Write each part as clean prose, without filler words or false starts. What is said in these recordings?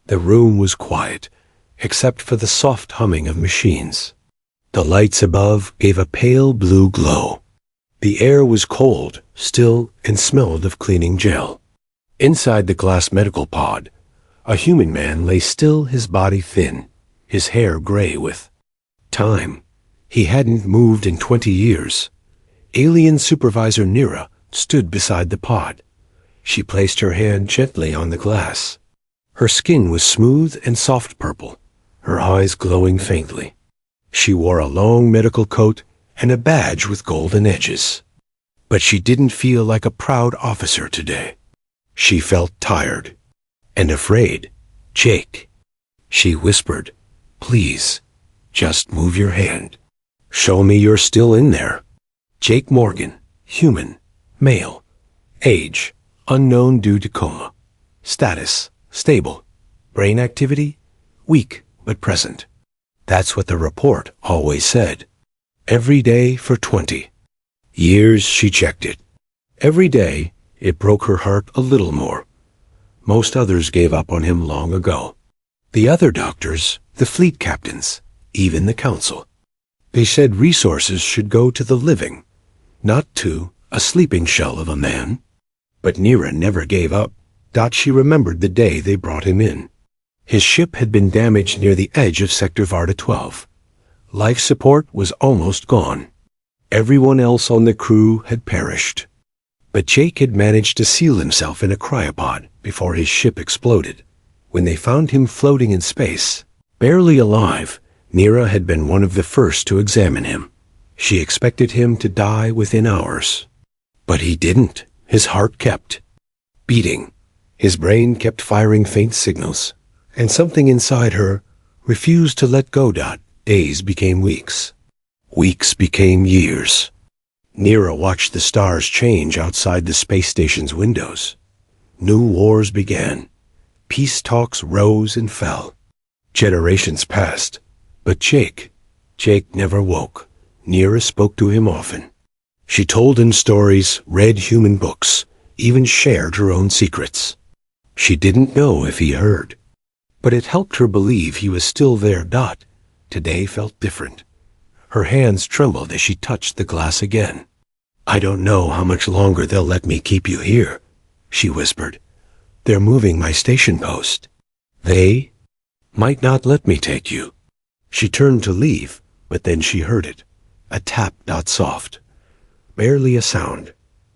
The room was quiet, except for the soft humming of machines. The lights above gave a pale blue glow. The air was cold, still, and smelled of cleaning gel. Inside the glass medical pod, a human man lay still, his body thin, his hair gray with time. He hadn't moved in 20 years. Alien Supervisor Nira stood beside the pod. She placed her hand gently on the glass. Her skin was smooth and soft purple, her eyes glowing faintly. She wore a long medical coat and a badge with golden edges. But she didn't feel like a proud officer today. She felt tired and afraid. "Jake," she whispered, "please, just move your hand. Show me you're still in there." Jake Morgan, human, male. Age, unknown due to coma. Status, stable. Brain activity, weak but present. That's what the report always said. Every day for 20 years she checked it. Every day it broke her heart a little more. Most others gave up on him long ago. The other doctors, the fleet captains, even the council. They said resources should go to the living, not to a sleeping shell of a man. But Nira never gave up. She remembered the day they brought him in. His ship had been damaged near the edge of Sector Varda 12. Life support was almost gone. Everyone else on the crew had perished. But Jake had managed to seal himself in a cryopod before his ship exploded. When they found him floating in space, barely alive, Nira had been one of the first to examine him. She expected him to die within hours. But he didn't. His heart kept beating. His brain kept firing faint signals, and something inside her refused to let go. Days became weeks. Weeks became years. Nira watched the stars change outside the space station's windows. New wars began. Peace talks rose and fell. Generations passed, but Jake never woke. Nira spoke to him often. She told him stories, read human books, even shared her own secrets. She didn't know if he heard, but it helped her believe he was still there. Today felt different. Her hands trembled as she touched the glass again. "I don't know how much longer they'll let me keep you here," she whispered. "They're moving my station post. They might not let me take you." She turned to leave, but then she heard it. A tap. Soft. Barely a sound.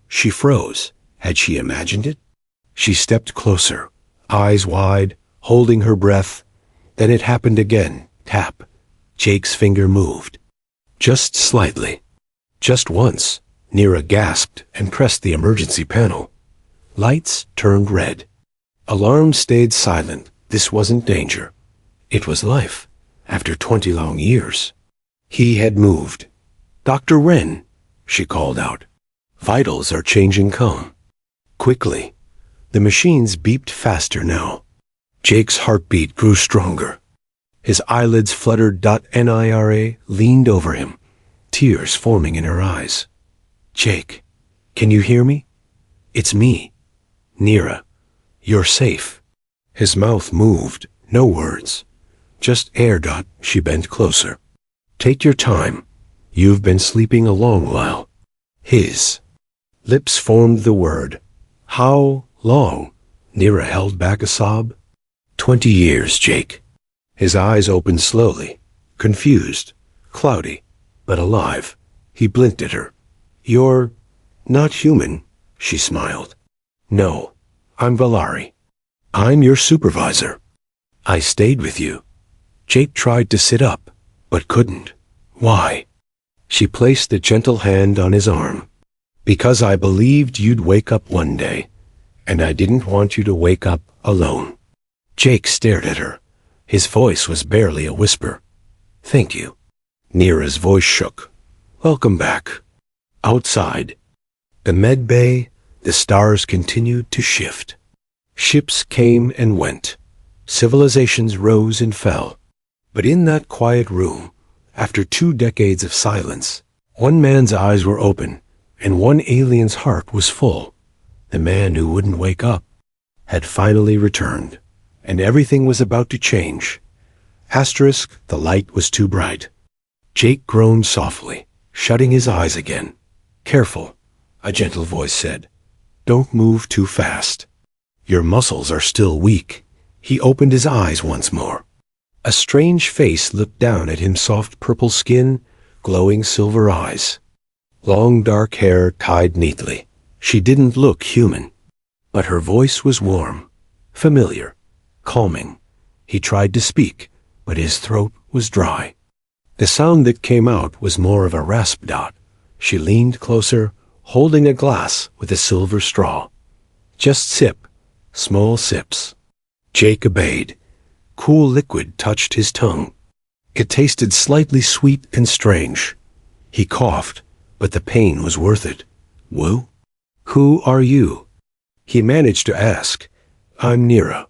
She froze. Had she imagined it? She stepped closer, eyes wide, holding her breath. Then it happened again. Tap. Jake's finger moved. Just slightly. Just once. Nira gasped and pressed the emergency panel. Lights turned red. Alarms stayed silent. This wasn't danger. It was life. After 20 long years. He had moved. "Dr. Wren," she called out. "Vitals are changing. Come." Quickly. The machines beeped faster now. Jake's heartbeat grew stronger. His eyelids fluttered. Nira leaned over him, tears forming in her eyes. "Jake, can you hear me? It's me. Nira, you're safe." His mouth moved, no words. Just air. She bent closer. "Take your time. You've been sleeping a long while." His lips formed the word. "How long?" Nira held back a sob. 20 years, Jake." His eyes opened slowly, confused, cloudy, but alive. He blinked at her. "You're not human," she smiled. "No, I'm Valari. I'm your supervisor. I stayed with you." Jake tried to sit up, but couldn't. "Why?" She placed a gentle hand on his arm. "Because I believed you'd wake up one day, and I didn't want you to wake up alone." Jake stared at her. His voice was barely a whisper. "Thank you." Nira's voice shook. "Welcome back." Outside, the med bay, the stars continued to shift. Ships came and went. Civilizations rose and fell. But in that quiet room, after 2 decades of silence, one man's eyes were open, and one alien's heart was full. The man who wouldn't wake up had finally returned. and everything was about to change. Asterisk, the light was too bright. Jake groaned softly, shutting his eyes again. Careful, a gentle voice said. Don't move too fast. Your muscles are still weak. He opened his eyes once more. A strange face looked down at him, soft purple skin, glowing silver eyes. Long dark hair tied neatly. She didn't look human. But her voice was warm, familiar, calming. He tried to speak, but his throat was dry. The sound that came out was more of a rasp. She leaned closer, holding a glass with a silver straw. Just sip, small sips. Jake obeyed. Cool liquid touched his tongue. It tasted slightly sweet and strange. He coughed, but the pain was worth it. Woo? Who are you? He managed to ask. I'm Nira,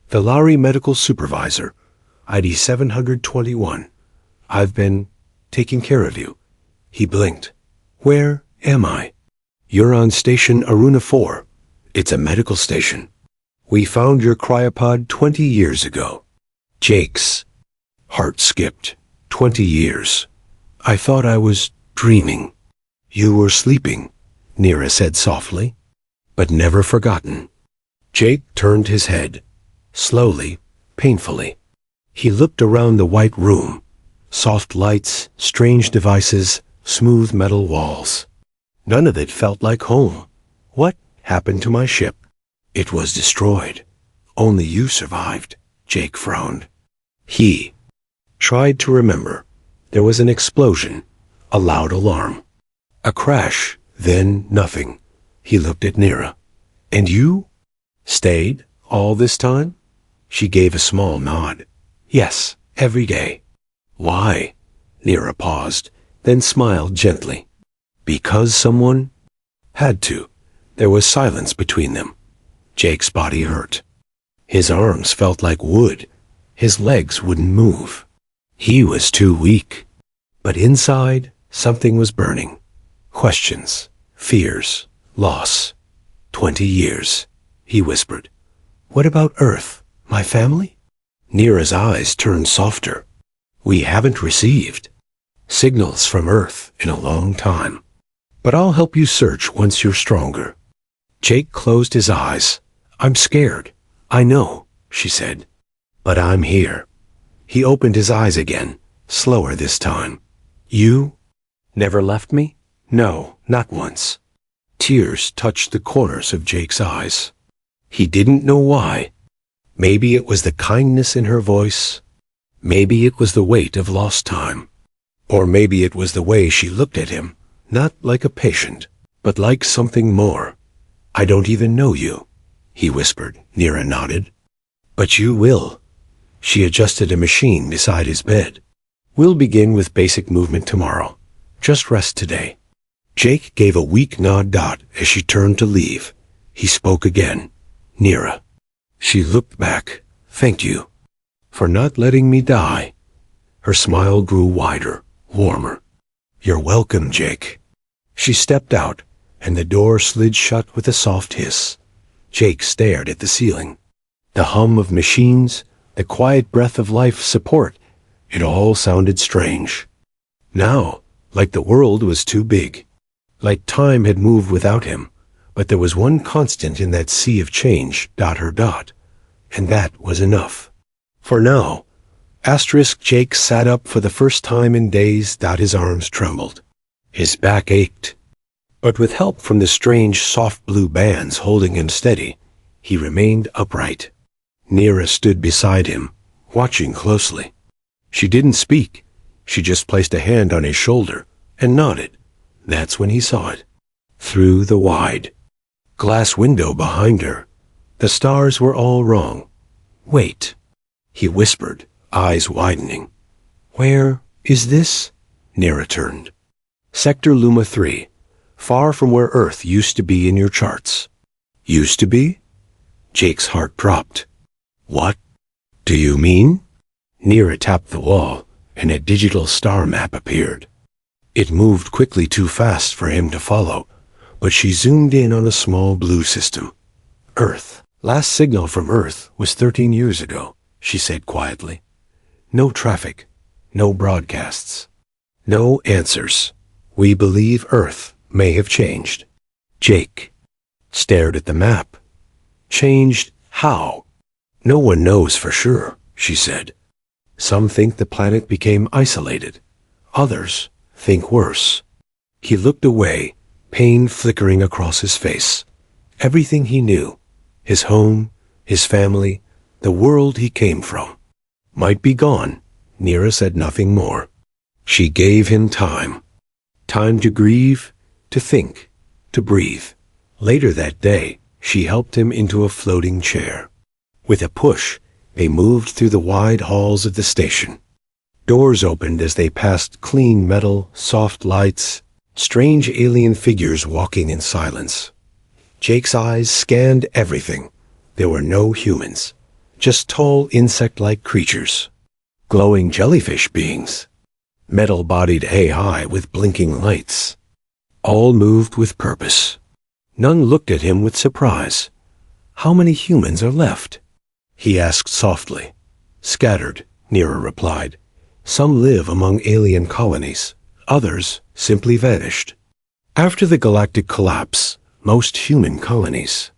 Velari Medical Supervisor, ID 721. I've been taking care of you. He blinked. Where am I? You're on Station Aruna 4. It's a medical station. We found your cryopod 20 years ago. Jake's heart skipped. 20 years. I thought I was dreaming. You were sleeping, Nira said softly, but never forgotten. Jake turned his head, slowly, painfully. He looked around the white room. Soft lights, strange devices, smooth metal walls. None of it felt like home. What happened to my ship? It was destroyed. Only you survived, Jake frowned. He tried to remember. There was an explosion, a loud alarm. A crash, then nothing. He looked at Nira. And you? Stayed all this time? She gave a small nod. Yes, every day. Why? Nira paused, then smiled gently. Because someone had to. There was silence between them. Jake's body hurt. His arms felt like wood. His legs wouldn't move. He was too weak. But inside, something was burning. Questions, fears, loss. 20 years, he whispered. What about Earth, my family? Nira's eyes turned softer. We haven't received signals from Earth in a long time. But I'll help you search once you're stronger. Jake closed his eyes. I'm scared. I know, she said. But I'm here. He opened his eyes again, slower this time. You never left me? No, not once. Tears touched the corners of Jake's eyes. He didn't know why. Maybe it was the kindness in her voice. Maybe it was the weight of lost time. Or maybe it was the way she looked at him, not like a patient, but like something more. I don't even know you, he whispered. Nira nodded. But you will. She adjusted a machine beside his bed. We'll begin with basic movement tomorrow. Just rest today. Jake gave a weak nod as she turned to leave. He spoke again. Nira. She looked back. Thank you for not letting me die. Her smile grew wider, warmer. You're welcome, Jake. She stepped out, and the door slid shut with a soft hiss. Jake stared at the ceiling. The hum of machines, the quiet breath of life support, it all sounded strange. Now, like the world was too big. Like time had moved without him, but there was one constant in that sea of change, and that was enough. For now, Jake sat up for the first time in days. His arms trembled. His back ached. But with help from the strange soft blue bands holding him steady, he remained upright. Nira stood beside him, watching closely. She didn't speak. She just placed a hand on his shoulder and nodded. That's when he saw it. Through the wide glass window behind her, the stars were all wrong. Wait, he whispered, eyes widening. Where is this? Nira turned. Sector Luma 3, far from where Earth used to be in your charts. Used to be? Jake's heart dropped. What do you mean? Nira tapped the wall, and a digital star map appeared. It moved quickly, too fast for him to follow, but she zoomed in on a small blue system. Earth, Last signal from Earth was 13 years ago, she said quietly. No traffic, no broadcasts, no answers. We believe Earth may have changed. Jake stared at the map. Changed how? No one knows for sure, she said. Some think the planet became isolated. Others think worse. He looked away, pain flickering across his face. Everything he knew, his home, his family, the world he came from, might be gone. Neera said nothing more. She gave him time. Time to grieve, to think, to breathe. Later that day, she helped him into a floating chair. With a push, they moved through the wide halls of the station. Doors opened as they passed clean metal, soft lights, strange alien figures walking in silence. Jake's eyes scanned everything. There were no humans, just tall insect-like creatures. Glowing jellyfish beings. Metal-bodied AI with blinking lights. All moved with purpose. None looked at him with surprise. How many humans are left? He asked softly. Scattered, Neera replied. Some live among alien colonies. Others simply vanished. After the galactic collapse, most human colonies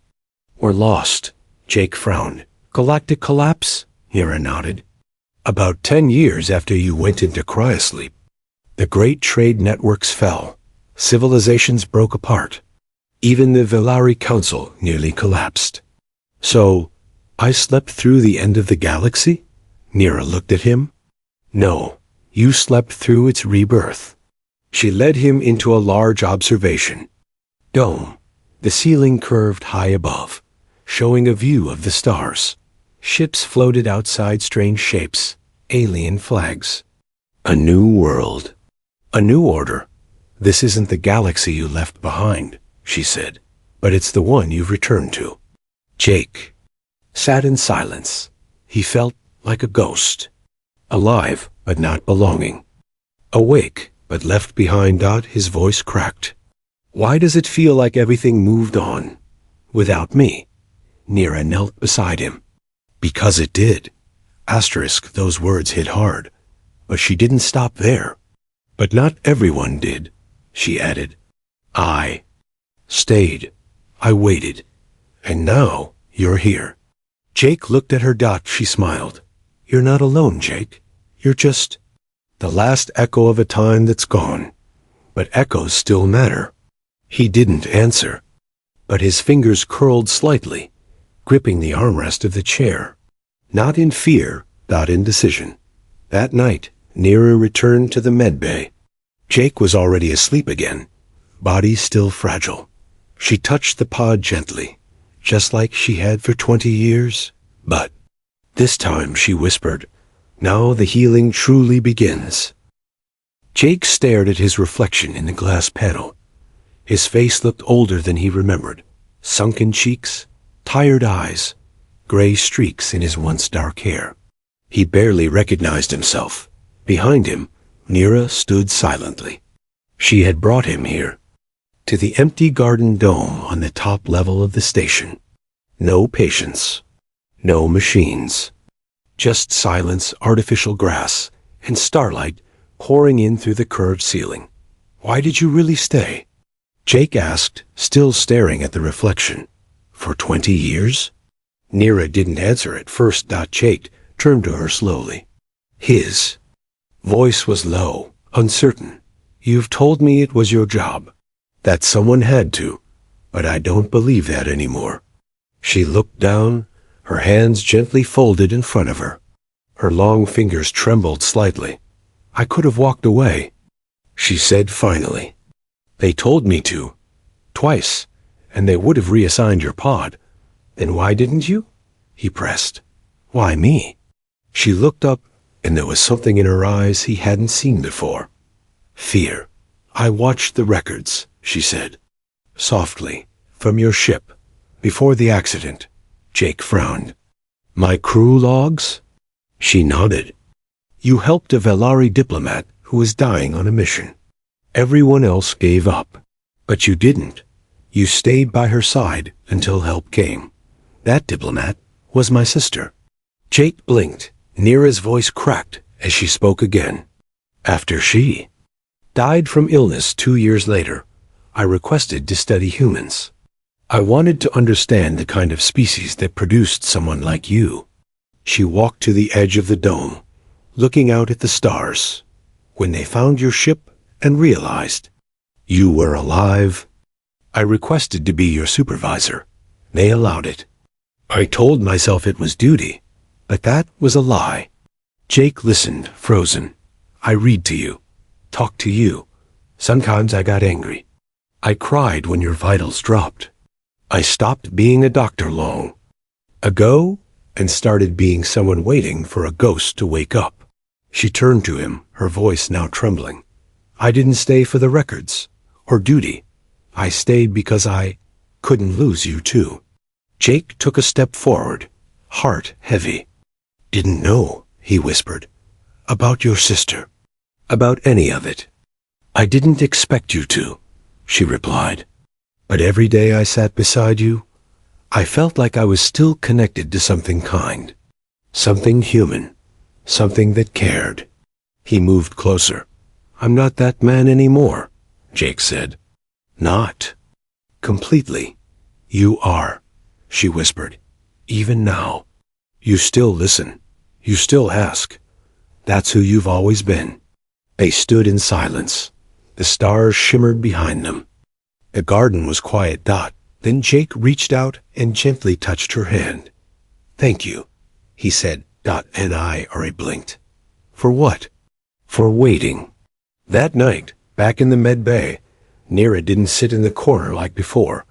were lost. Jake frowned. Galactic collapse? Neera nodded. About 10 years after you went into cryosleep, the great trade networks fell. Civilizations broke apart. Even the Velari Council nearly collapsed. So, I slept through the end of the galaxy? Neera looked at him. No, you slept through its rebirth. She led him into a large observation dome. The ceiling curved high above, showing a view of the stars. Ships floated outside strange shapes, alien flags. A new world. A new order. This isn't the galaxy you left behind, she said, but it's the one you've returned to. Jake sat in silence. He felt like a ghost. Alive, but not belonging. Awake, but left behind. His voice cracked. Why does it feel like everything moved on? Without me? Neera knelt beside him. Because it did. Asterisk, those words hit hard. But she didn't stop there. But not everyone did, she added. I stayed. I waited. And now you're here. Jake looked at her. She smiled. You're not alone, Jake. You're just the last echo of a time that's gone. But echoes still matter. He didn't answer, but his fingers curled slightly, gripping the armrest of the chair. Not in fear, not in decision. That night, Neera returned to the medbay. Jake was already asleep again, body still fragile. She touched the pod gently, just like she had for 20 years. But this time, she whispered, now the healing truly begins. Jake stared at his reflection in the glass panel. His face looked older than he remembered. Sunken cheeks, tired eyes, gray streaks in his once dark hair. He barely recognized himself. Behind him, Neera stood silently. She had brought him here, to the empty garden dome on the top level of the station. No patience, no machines. Just silence, artificial grass, and starlight pouring in through the curved ceiling. Why did you really stay? Jake asked, still staring at the reflection. For 20 years? Neera didn't answer at first. Jake turned to her slowly. His voice was low, uncertain. You've told me it was your job, that someone had to, but I don't believe that anymore. She looked down, her hands gently folded in front of her. Her long fingers trembled slightly. I could have walked away, she said finally. They told me to, twice, and they would have reassigned your pod. Then why didn't you? He pressed. Why me? She looked up, and there was something in her eyes he hadn't seen before. Fear. I watched the records, she said. Softly, from your ship, before the accident. Jake frowned. My crew logs? She nodded. You helped a Velari diplomat who was dying on a mission. Everyone else gave up. But you didn't. You stayed by her side until help came. That diplomat was my sister. Jake blinked. Nira's voice cracked as she spoke again. After she died from illness 2 years later, I requested to study humans. I wanted to understand the kind of species that produced someone like you. She walked to the edge of the dome, looking out at the stars. When they found your ship and realized you were alive, I requested to be your supervisor. They allowed it. I told myself it was duty, but that was a lie. Jake listened, frozen. I read to you, talk to you. Sometimes I got angry. I cried when your vitals dropped. I stopped being a doctor long ago and started being someone waiting for a ghost to wake up. She turned to him, her voice now trembling. I didn't stay for the records or duty. I stayed because I couldn't lose you too. Jake took a step forward, heart heavy. Didn't know, he whispered, about your sister, about any of it. I didn't expect you to, she replied. But every day I sat beside you, I felt like I was still connected to something kind, something human, something that cared. He moved closer. I'm not that man anymore, Jake said. Not completely. You are, she whispered. Even now. You still listen. You still ask. That's who you've always been. They stood in silence. The stars shimmered behind them. The garden was quiet. Then Jake reached out and gently touched her hand. Thank you, he said. And I blinked. For what? For waiting. That night, back in the med bay, Nira didn't sit in the corner like before.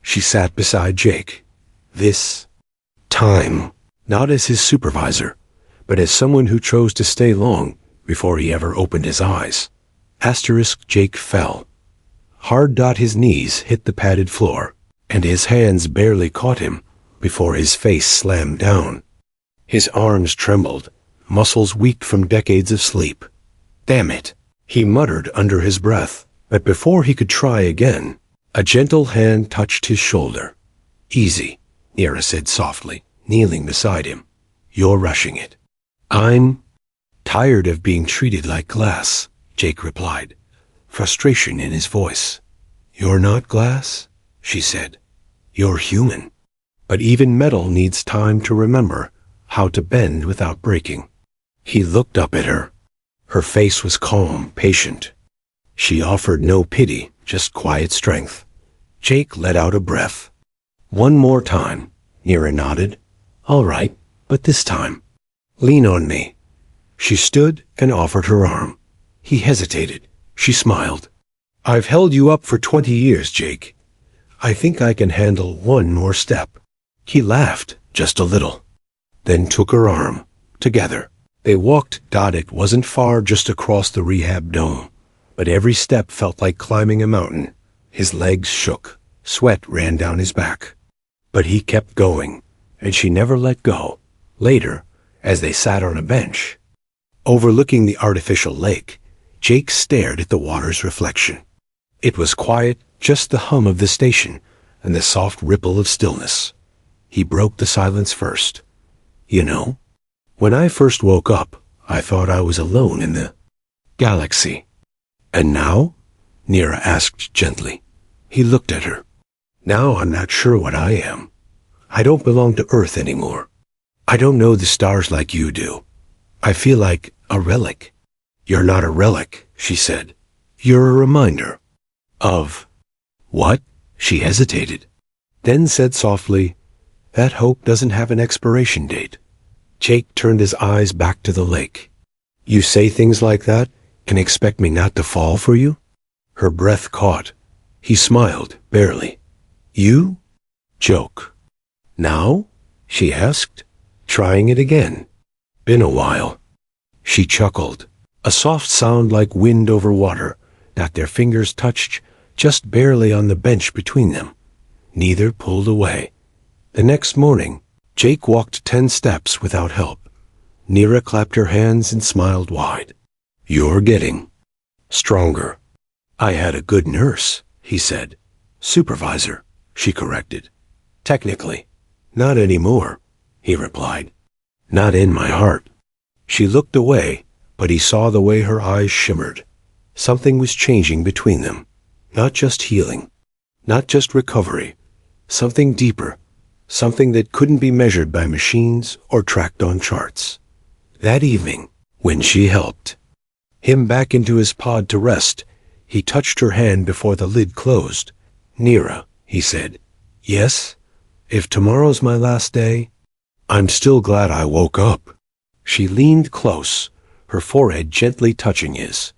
She sat beside Jake. This time, not as his supervisor, but as someone who chose to stay long before he ever opened his eyes. Jake fell. Hard. His knees hit the padded floor, and his hands barely caught him before his face slammed down. His arms trembled, muscles weak from decades of sleep. Damn it, he muttered under his breath, but before he could try again, a gentle hand touched his shoulder. Easy, Nira said softly, kneeling beside him. You're rushing it. I'm tired of being treated like glass, Jake replied, frustration in his voice. You're not glass, she said. You're human. But even metal needs time to remember how to bend without breaking. He looked up at her. Her face was calm, patient. She offered no pity, just quiet strength. Jake let out a breath. One more time, Nira nodded. All right, but this time, lean on me. She stood and offered her arm. He hesitated. She smiled. I've held you up for 20 years, Jake. I think I can handle one more step. He laughed, just a little, then took her arm. Together, they walked. It wasn't far, just across the rehab dome, but every step felt like climbing a mountain. His legs shook, sweat ran down his back. But he kept going, and she never let go. Later, as they sat on a bench, overlooking the artificial lake, Jake stared at the water's reflection. It was quiet, just the hum of the station and the soft ripple of stillness. He broke the silence first. You know, when I first woke up, I thought I was alone in the galaxy. And now? Nira asked gently. He looked at her. Now I'm not sure what I am. I don't belong to Earth anymore. I don't know the stars like you do. I feel like a relic. You're not a relic, she said. You're a reminder. Of what? She hesitated, then said softly, that hope doesn't have an expiration date. Jake turned his eyes back to the lake. You say things like that and expect me not to fall for you? Her breath caught. He smiled, barely. You? Joke. Now? She asked, trying it again. Been a while. She chuckled, a soft sound like wind over water, that their fingers touched just barely on the bench between them. Neither pulled away. The next morning, Jake walked 10 steps without help. Nira clapped her hands and smiled wide. You're getting stronger. I had a good nurse, he said. Supervisor, she corrected. Technically. Not anymore, he replied. Not in my heart. She looked away, but he saw the way her eyes shimmered. Something was changing between them. Not just healing. Not just recovery. Something deeper. Something that couldn't be measured by machines or tracked on charts. That evening, when she helped him back into his pod to rest, he touched her hand before the lid closed. Nira, he said. Yes? If tomorrow's my last day, I'm still glad I woke up. She leaned close, her forehead gently touching his.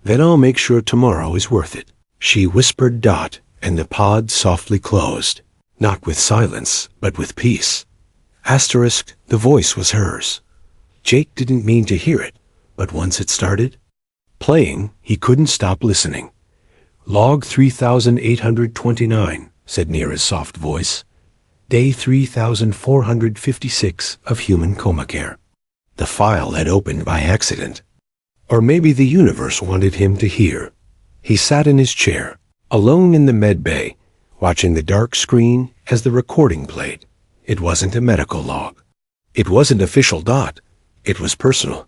Then I'll make sure tomorrow is worth it. She whispered Dot, and the pod softly closed. Not with silence, but with peace. Asterisk, the voice was hers. Jake didn't mean to hear it, but once it started playing, he couldn't stop listening. Log 3829, said Nira's soft voice. Day 3456 of human coma care. The file had opened by accident. Or maybe the universe wanted him to hear. He sat in his chair, alone in the med bay, watching the dark screen as the recording played. It wasn't a medical log. It wasn't official. Dot. It was personal.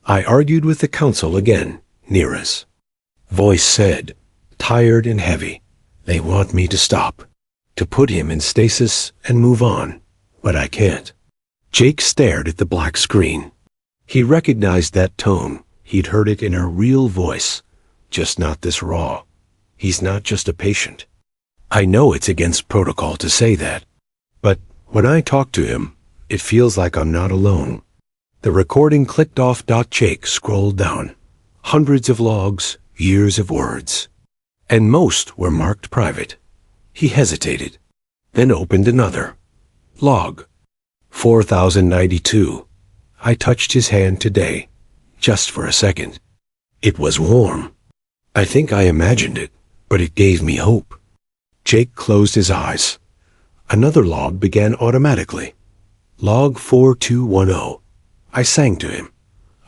I argued with the council again, Nira's voice said, tired and heavy. They want me to stop, to put him in stasis and move on, but I can't. Jake stared at the black screen. He recognized that tone. He'd heard it in her real voice, just not this raw. He's not just a patient. I know it's against protocol to say that, but when I talk to him, it feels like I'm not alone. The recording clicked off. Jake scrolled down. Hundreds of logs, years of words, and most were marked private. He hesitated, then opened another. Log 4092. I touched his hand today, just for a second. It was warm. I think I imagined it, but it gave me hope. Jake closed his eyes. Another log began automatically. Log 4210. I sang to him.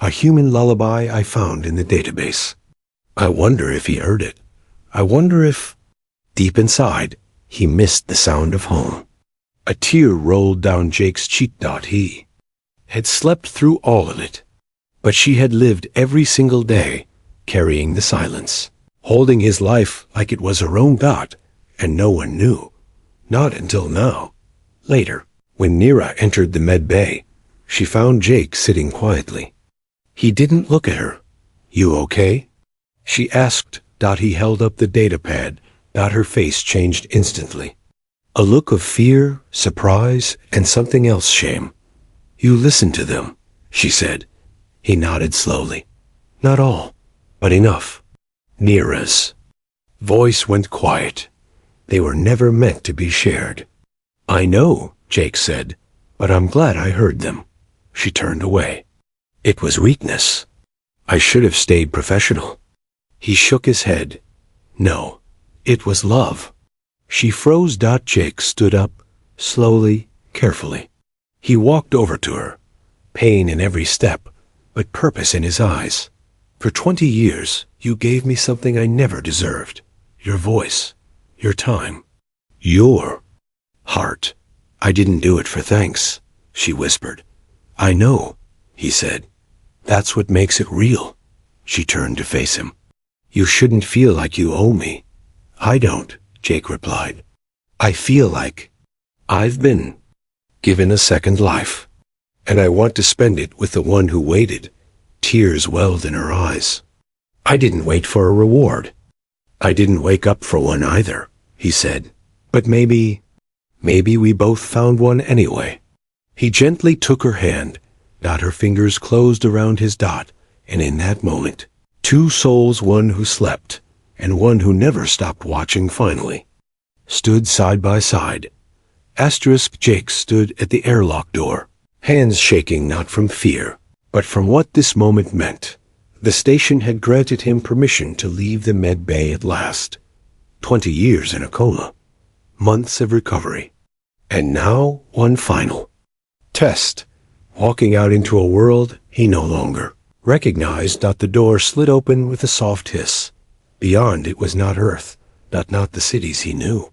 A human lullaby I found in the database. I wonder if he heard it. I wonder if, deep inside, he missed the sound of home. A tear rolled down Jake's cheek. He had slept through all of it, but she had lived every single day, carrying the silence, holding his life like it was her own. And no one knew. Not until now. Later, when Nira entered the med bay, she found Jake sitting quietly. He didn't look at her. You okay? She asked. He held up the data pad. Her face changed instantly. A look of fear, surprise, and something else. Shame. You listened to them, she said. He nodded slowly. Not all, but enough. Nira's voice went quiet. They were never meant to be shared. I know, Jake said, but I'm glad I heard them. She turned away. It was weakness. I should have stayed professional. He shook his head. No, it was love. She froze. Jake stood up, slowly, carefully. He walked over to her, pain in every step, but purpose in his eyes. For 20 years, you gave me something I never deserved. Your voice, your time, your heart. I didn't do it for thanks, she whispered. I know, he said. That's what makes it real. She turned to face him. You shouldn't feel like you owe me. I don't, Jake replied. I feel like I've been given a second life, and I want to spend it with the one who waited. Tears welled in her eyes. I didn't wait for a reward. I didn't wake up for one either, he said. But maybe we both found one anyway. He gently took her hand. Her fingers closed around his. And in that moment, two souls, one who slept and one who never stopped watching, finally stood side by side. Asterisk. Jake stood at the airlock door, hands shaking not from fear, but from what this moment meant. The station had granted him permission to leave the med bay at last. 20 years in a coma, months of recovery, and now one final test, walking out into a world he no longer recognized. The door slid open with a soft hiss. Beyond it was not Earth, not the cities he knew,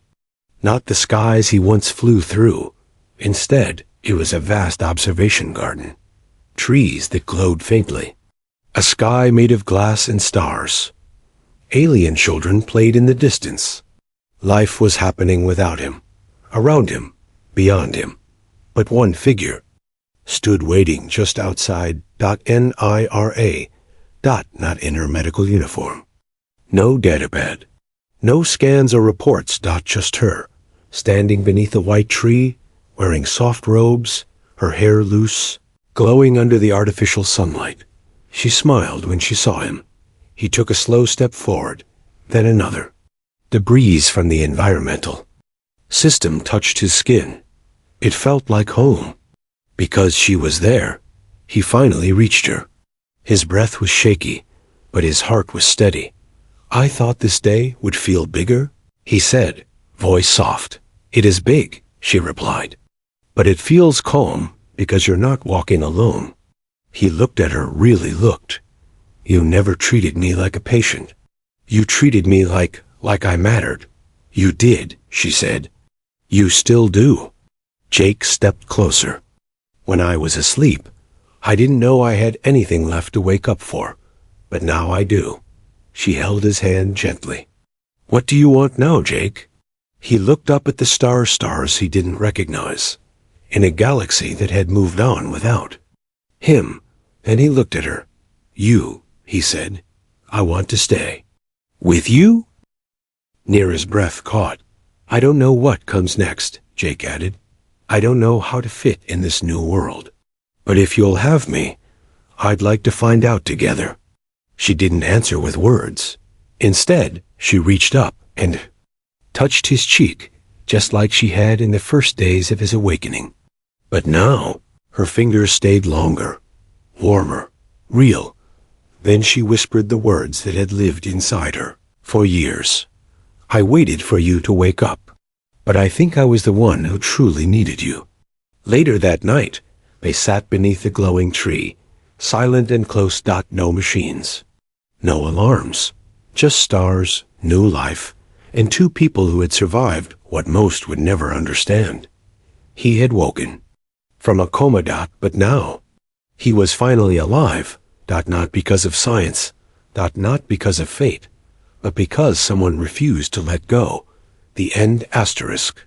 not the skies he once flew through. Instead, it was a vast observation garden. Trees that glowed faintly. A sky made of glass and stars. Alien children played in the distance. Life was happening without him, around him, beyond him. But one figure stood waiting just outside .NIRA, not in her medical uniform. No databed. No scans or reports. Just her, standing beneath a white tree, wearing soft robes, her hair loose, glowing under the artificial sunlight. She smiled when she saw him. He took a slow step forward, then another. The breeze from the environmental system touched his skin. It felt like home. Because she was there, he finally reached her. His breath was shaky, but his heart was steady. "I thought this day would feel bigger," he said, voice soft. "It is big," she replied. "But it feels calm because you're not walking alone." He looked at her, really looked. "You never treated me like a patient. You treated me like I mattered." "You did," she said. "You still do." Jake stepped closer. "When I was asleep, I didn't know I had anything left to wake up for, but now I do." She held his hand gently. "What do you want now, Jake?" He looked up at the stars he didn't recognize, in a galaxy that had moved on without him, and he looked at her. "You," he said, "I want to stay." "With you?" Near's breath caught. "I don't know what comes next," Jake added. "I don't know how to fit in this new world. But if you'll have me, I'd like to find out together." She didn't answer with words. Instead, she reached up and touched his cheek, just like she had in the first days of his awakening. But now, her fingers stayed longer, warmer, real. Then she whispered the words that had lived inside her for years. "I waited for you to wake up, but I think I was the one who truly needed you." Later that night, they sat beneath the glowing tree, silent and close. No machines. No alarms. Just stars, new life, and two people who had survived what most would never understand. He had woken from a coma. But now, he was finally alive. Not because of science. Not because of fate. But because someone refused to let go. The end asterisk.